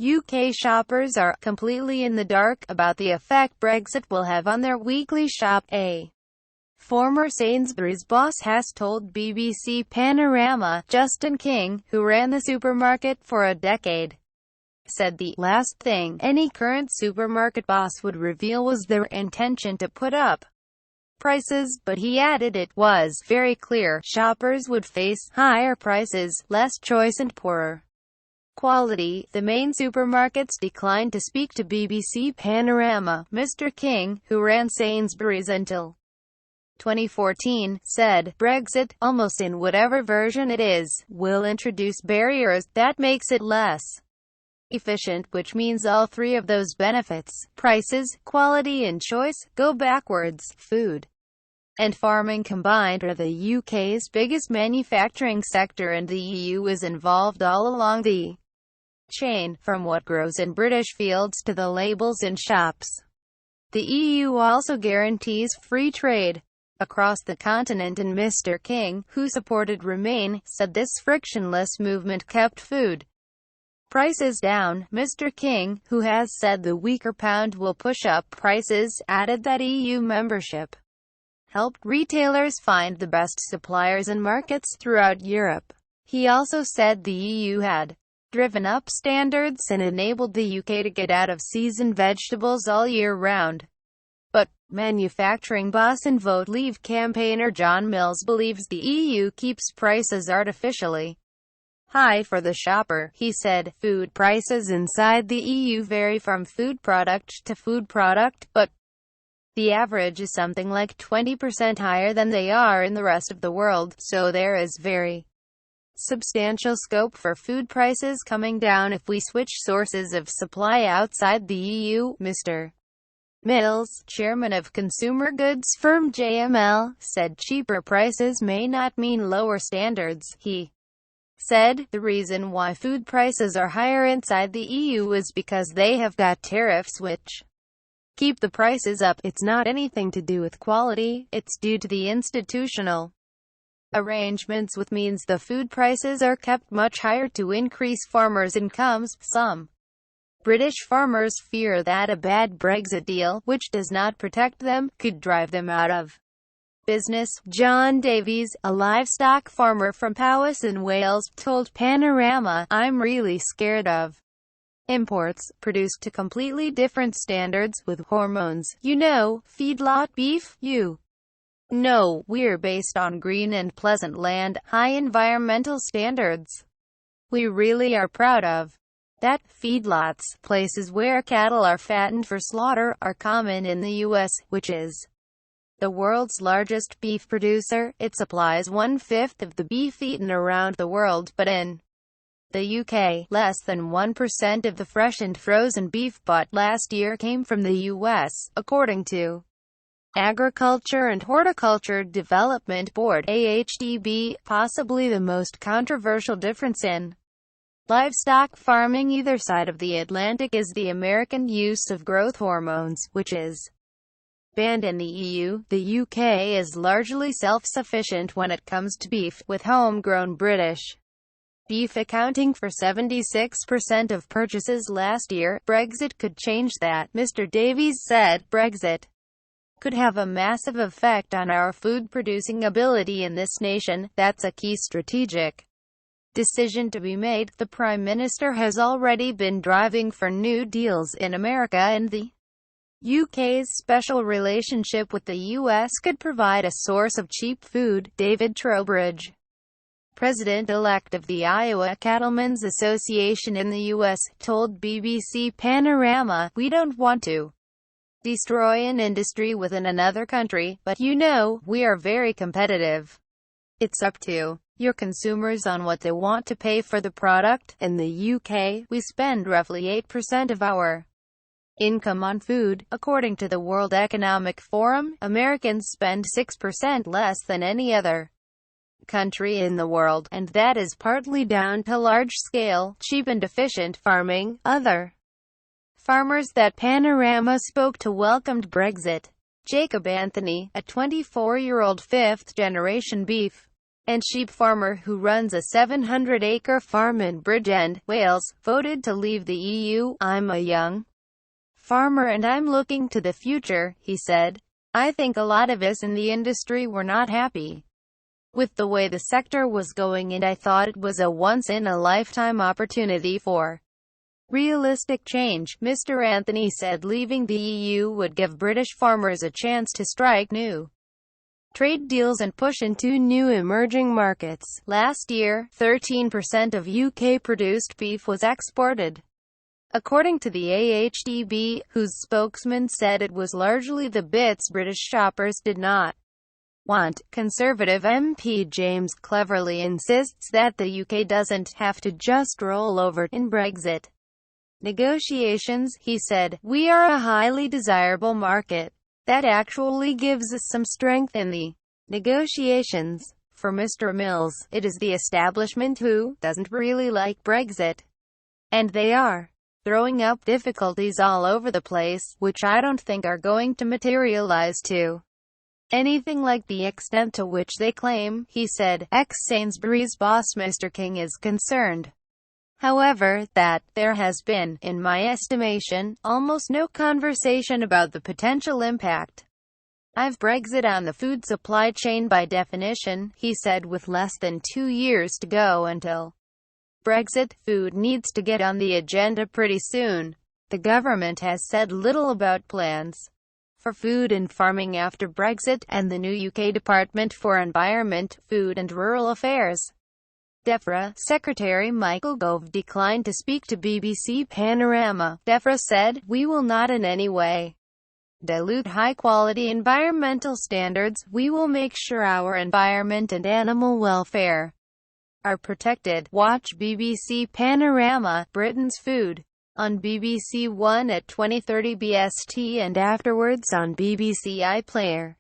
UK shoppers are completely in the dark about the effect Brexit will have on their weekly shop. A former Sainsbury's boss has told BBC Panorama. Justin King, who ran the supermarket for a decade, said the last thing any current supermarket boss would reveal was their intention to put up prices, but he added it was very clear shoppers would face higher prices, less choice and poorer quality. The main supermarkets declined to speak to BBC Panorama. Mr. King, who ran Sainsbury's until 2014, said, Brexit, almost in whatever version it is, will introduce barriers that makes it less efficient, which means all three of those benefits, prices, quality and choice, go backwards. Food and farming combined are the UK's biggest manufacturing sector, and the EU is involved all along the chain, from what grows in British fields to the labels in shops. The EU also guarantees free trade across the continent, and Mr. King, who supported Remain, said this frictionless movement kept food prices down. Mr. King, who has said the weaker pound will push up prices, added that EU membership helped retailers find the best suppliers and markets throughout Europe. He also said the EU had driven up standards and enabled the UK to get out of seasoned vegetables all year round. But manufacturing boss and Vote Leave campaigner John Mills believes the EU keeps prices artificially high for the shopper. He said, food prices inside the EU vary from food product to food product, but the average is something like 20% higher than they are in the rest of the world, so there is very substantial scope for food prices coming down if we switch sources of supply outside the EU. Mr. Mills, chairman of consumer goods firm JML, said cheaper prices may not mean lower standards. He said, the reason why food prices are higher inside the EU is because they have got tariffs which keep the prices up. It's not anything to do with quality, it's due to the institutional arrangements, which means the food prices are kept much higher to increase farmers' incomes. Some British farmers fear that a bad Brexit deal, which does not protect them, could drive them out of business. John Davies, a livestock farmer from Powys in Wales, told Panorama, I'm really scared of imports, produced to completely different standards, with hormones, you know, feedlot beef, you know, we're based on green and pleasant land, high environmental standards. We really are proud of that. Feedlots, places where cattle are fattened for slaughter, are common in the US, which is the world's largest beef producer. It supplies 1/5 of the beef eaten around the world, but in the UK, less than 1% of the fresh and frozen beef bought last year came from the US, according to Agriculture and Horticulture Development Board (AHDB). Possibly the most controversial difference in livestock farming either side of the Atlantic is the American use of growth hormones, which is banned in the EU. The UK is largely self-sufficient when it comes to beef, with homegrown British beef accounting for 76% of purchases last year. Brexit could change that, Mr. Davies said. Brexit could have a massive effect on our food-producing ability in this nation. That's a key strategic decision to be made. The Prime Minister has already been driving for new deals in America, and the UK's special relationship with the US could provide a source of cheap food. David Trowbridge, president-elect of the Iowa Cattlemen's Association in the US, told BBC Panorama, we don't want to destroy an industry within another country, but you know, we are very competitive. It's up to your consumers on what they want to pay for the product. In the UK, we spend roughly 8% of our income on food. According to the World Economic Forum, Americans spend 6% less than any other country in the world, and that is partly down to large-scale, cheap and efficient farming. Other farmers that Panorama spoke to welcomed Brexit. Jacob Anthony, a 24-year-old fifth-generation beef and sheep farmer who runs a 700-acre farm in Bridgend, Wales, voted to leave the EU. "I'm a young farmer and I'm looking to the future," he said. "I think a lot of us in the industry were not happy with the way the sector was going, and I thought it was a once-in-a-lifetime opportunity for realistic change." Mr. Anthony said leaving the EU would give British farmers a chance to strike new trade deals and push into new emerging markets. Last year, 13% of UK-produced beef was exported, according to the AHDB, whose spokesman said it was largely the bits British shoppers did not want. Conservative MP James Cleverly insists that the UK doesn't have to just roll over in Brexit negotiations. He said, "We are a highly desirable market. That actually gives us some strength in the negotiations." For Mr. Mills, it is the establishment who doesn't really like Brexit, and they are throwing up difficulties all over the place, which I don't think are going to materialize to anything like the extent to which they claim, he said. Ex-Sainsbury's boss Mr. King is concerned, however, that there has been, in my estimation, almost no conversation about the potential impact of Brexit on the food supply chain. By definition, he said, with less than 2 years to go until Brexit, food needs to get on the agenda pretty soon. The government has said little about plans for food and farming after Brexit, and the new UK Department for Environment, Food and Rural Affairs DEFRA Secretary Michael Gove declined to speak to BBC Panorama. DEFRA said, "We will not in any way dilute high-quality environmental standards. We will make sure our environment and animal welfare are protected." Watch BBC Panorama, Britain's Food, on BBC One at 20:30 BST and afterwards on BBC iPlayer.